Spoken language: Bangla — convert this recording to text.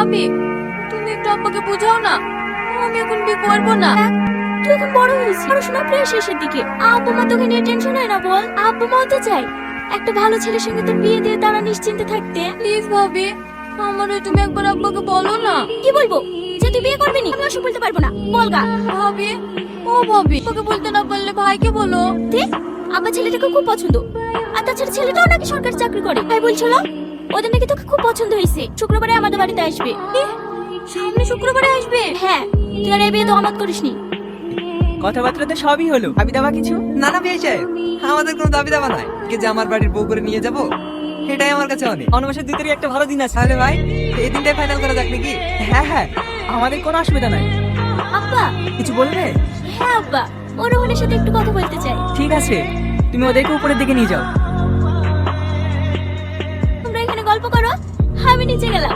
ভাবি তুমি একটু আব্বাকে বোঝাও না, আমি এখন বিয়ে করবো না। তুই এখন বড় হয়েছিস, পড়াশোনা প্রায় শেষের দিকে। আব্বু মা তোকে নিয়ে টেনশন হয় না বল? আব্বু মাও তো চাই একটা ভালো ছেলের সঙ্গে তোর বিয়ে দিয়ে তারা নিশ্চিন্তে থাকতে। প্লিজ ভাবি, আমারও তুমি একবার আব্বাকে বলো না। কি বলবো? যে তুই বিয়ে করবি না? আমি অসুখ বলতে পারবো না, বলগা। ভাবি, ও ভাবি, তোকে বলতে না পারলে ভাইকে বলো। দেখ, আব্বা ছেলেটাকে খুব পছন্দ, আর তাছাড়া ছেলেটাও নাকি সরকারি চাকরি করে। তাই বলছিল ওদের নাকি তোকে খুব পছন্দ হয়েছে। শুক্রবারে আমাদের বাড়িতে আসবে। সামনে শুক্রবারে আসবে? হ্যাঁ, তুই আর এই বিয়ে তো আমাদের করিসনি। কথাবার্তা তো সবই হলো, দাবি দাবা কিছু? না না বিয়ে সাহেব, আমাদের কোনো দাবি দাবা নাই। কে যে আমার বাড়ির বউ করে নিয়ে যাব, এটাই আমার কাছে অনেক। অন্য মাসের 2 তারিখ একটা ভালো দিন আছে। তাহলে ভাই এই দিনটাই ফাইনাল করা যাক নাকি? হ্যাঁ হ্যাঁ, আমাদের কোনো অসুবিধা নাই। আব্বা। কিছু বলবে? হ্যাঁ আব্বা, ও রোহনের সাথে একটু কথা বলতে চাই। ঠিক আছে, তুমি ওদেরকে উপরের দিকে নিয়ে যাও। তোমরা এখানে গল্প করো, আমি নিচে গেলাম।